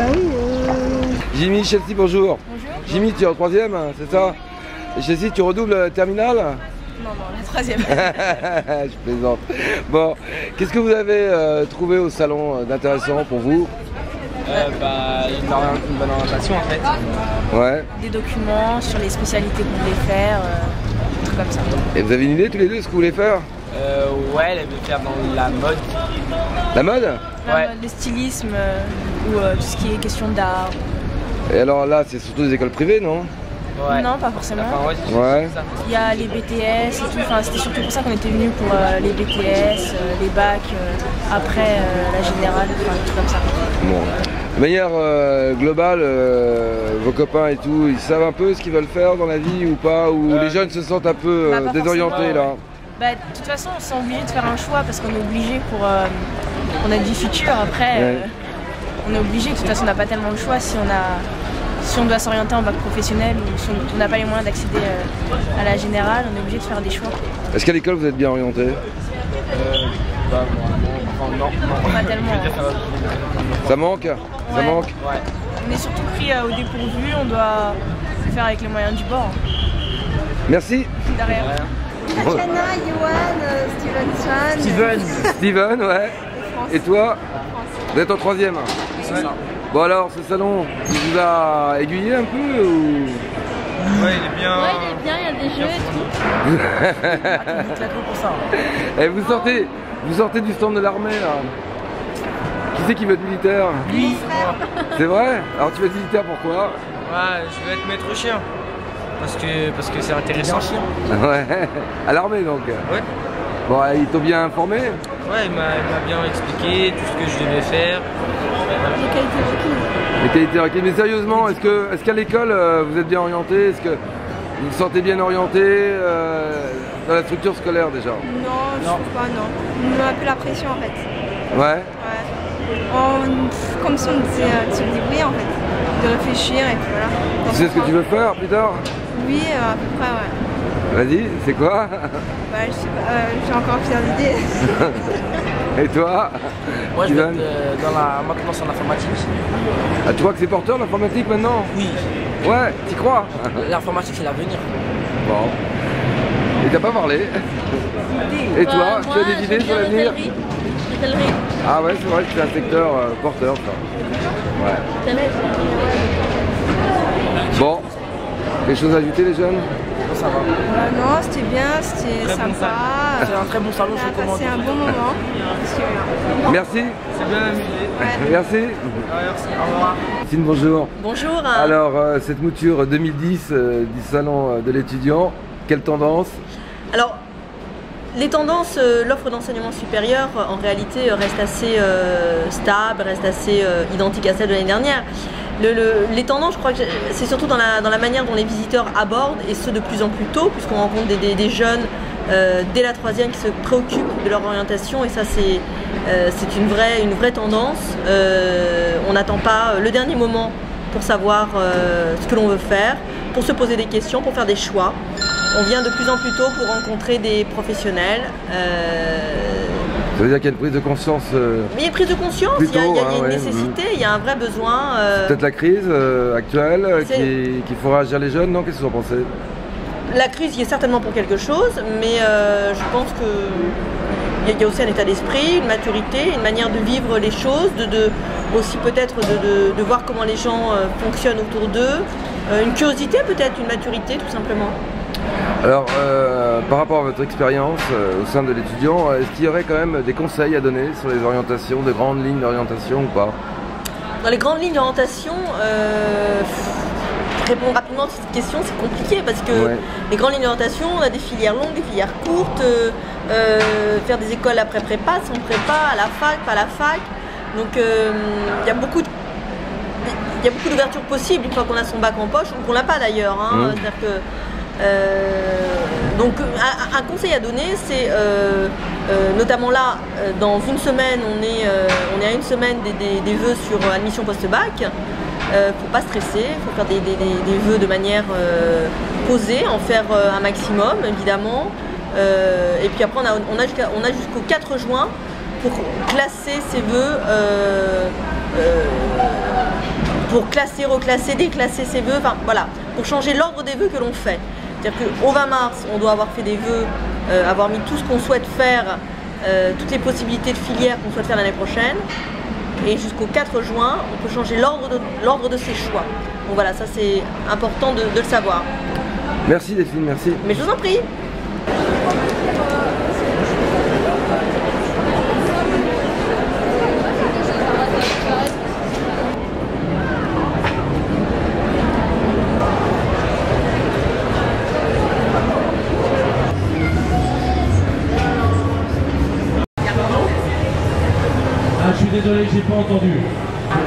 Bah oui. Jimmy, Chelsea, bonjour. Bonjour. Jimmy, tu es en troisième, c'est ça? Et Chelsea, tu redoubles terminale? Non, la troisième. Je plaisante. Bon, qu'est-ce que vous avez trouvé au salon d'intéressant pour vous? Une bonne orientation en fait. Ouais. Des documents sur les spécialités qu'on voulait faire, des trucs comme ça. Et vous avez une idée tous les deux de ce que vous voulez faire? Ouais, elle veut faire dans la mode. La mode? Ouais. Le stylisme ou tout ce qui est question d'art. Et alors là, c'est surtout des écoles privées, non? Ouais. Non, pas forcément. Enfin, ouais, Ouais. c'est ça. Il y a les BTS et tout, enfin, c'était surtout pour ça qu'on était venus pour les BTS, les bacs, après la générale, enfin, des trucs comme ça. Bon. De manière globale, vos copains et tout, ils savent un peu ce qu'ils veulent faire dans la vie ou pas? Ou les jeunes se sentent un peu Pas désorientés forcément, là? Bah, de toute façon, on s'est obligé de faire un choix parce qu'on est obligé pour. On a une vie future après. Ouais. On est obligé, de toute façon, on n'a pas tellement le choix si on doit s'orienter en bac professionnel ou si on n'a pas les moyens d'accéder à la générale, on est obligé de faire des choix. Est-ce qu'à l'école vous êtes bien orienté? Non. Pas tellement. Ça manque? Ça Ouais. manque? Ouais. On est surtout pris au dépourvu, on doit faire avec les moyens du bord. Merci. Derrière. Tatiana, Johan, Stevenson. Steven, ouais. Et toi? Vous êtes en troisième? C'est ça. Bon alors, ce salon, il vous a aiguillé un peu ou... Ouais, il est bien. Ouais, il est bien, il y a des jeux et tout. pour ça. Eh, vous sortez du stand de l'armée là. Qui c'est qui veut être militaire? Lui. C'est vrai? Alors tu vas être militaire pourquoi? Ouais, je vais être maître chien. Parce que c'est intéressant. Ouais. À l'armée donc? Ouais. Bon, ils t'ont bien informé? Ouais, il m'a bien expliqué tout ce que je devais faire. Les qualités requises. Les qualités requises. Mais sérieusement, est-ce qu'à l'école vous êtes bien orienté? Est-ce que vous vous sentez bien orienté dans la structure scolaire déjà? Non, je trouve pas, non. On met un peu la pression en fait. Ouais. Ouais. Comme si on disait de se débrouiller en fait. De réfléchir et puis voilà. Tu sais ce que tu veux faire plus tard? Oui, à peu près, ouais. Vas-y, c'est quoi? Bah, je sais pas, j'ai encore plusieurs idées. Et toi? Moi, je Ivan? vais être dans la maintenance en informatique. Ah, tu vois que c'est porteur l'informatique maintenant? Oui. Ouais, t'y crois? L'informatique, c'est l'avenir. Bon. Et t'as pas parlé? Et toi, tu as des idées sur l'avenir? L'hôtellerie. Ah ouais, c'est vrai que c'est un secteur porteur ça. Ouais. Bon. Des choses à ajouter les jeunes? Ça va. Non, c'était bien, c'était Très bon sympa. C'est un très bon salon, On je a recommande. passé un bon moment. C'était bien. Merci. C'est bien amusé. Merci. Merci. Au revoir. Christine, bonjour. Bonjour. Alors, cette mouture 2010 du salon de l'étudiant, quelle tendance? Alors, les tendances, l'offre d'enseignement supérieur en réalité reste assez stable, reste assez identique à celle de l'année dernière. Les tendances, je crois que c'est surtout dans la manière dont les visiteurs abordent, et ce de plus en plus tôt, puisqu'on rencontre des jeunes dès la troisième qui se préoccupent de leur orientation, et ça c'est une vraie tendance. On n'attend pas le dernier moment pour savoir ce que l'on veut faire, pour se poser des questions, pour faire des choix. On vient de plus en plus tôt pour rencontrer des professionnels. Ça veut dire qu'il y a une prise de conscience Mais il y a une prise de conscience, plutôt, il y a une ouais. nécessité, il y a un vrai besoin. peut-être la crise actuelle C'est- qui fera agir les jeunes, non? Qu'est-ce que vous en pensez? La crise y est certainement pour quelque chose, mais je pense qu'il y a aussi un état d'esprit, une maturité, une manière de vivre les choses, aussi peut-être de voir comment les gens fonctionnent autour d'eux, une curiosité peut-être, une maturité tout simplement. Alors, par rapport à votre expérience au sein de l'étudiant, est-ce qu'il y aurait quand même des conseils à donner sur les orientations, de grandes lignes d'orientation ou pas? Dans les grandes lignes d'orientation, répondre rapidement à cette question, c'est compliqué parce que Ouais. les grandes lignes d'orientation, on a des filières longues, des filières courtes, faire des écoles après prépa, sans prépa, à la fac, pas à la fac. Donc il y a beaucoup d'ouvertures possibles une fois qu'on a son bac en poche, ou qu'on l'a pas d'ailleurs. Hein. C'est-à-dire que donc un conseil à donner, c'est notamment là, dans une semaine, on est à une semaine des vœux sur admission post-bac. Faut pas stresser, faut faire des vœux de manière posée, en faire un maximum évidemment. Et puis après on a jusqu'au 4 juin pour classer ses vœux pour classer, reclasser, déclasser ses vœux, enfin voilà, pour changer l'ordre des vœux que l'on fait. C'est-à-dire qu'au 20 mars, on doit avoir fait des vœux, avoir mis tout ce qu'on souhaite faire, toutes les possibilités de filière qu'on souhaite faire l'année prochaine. Et jusqu'au 4 juin, on peut changer l'ordre de ses choix. Donc voilà, ça c'est important de le savoir. Merci Delphine, merci. Mais je vous en prie. Ah, je suis désolé, j'ai pas entendu. Ah,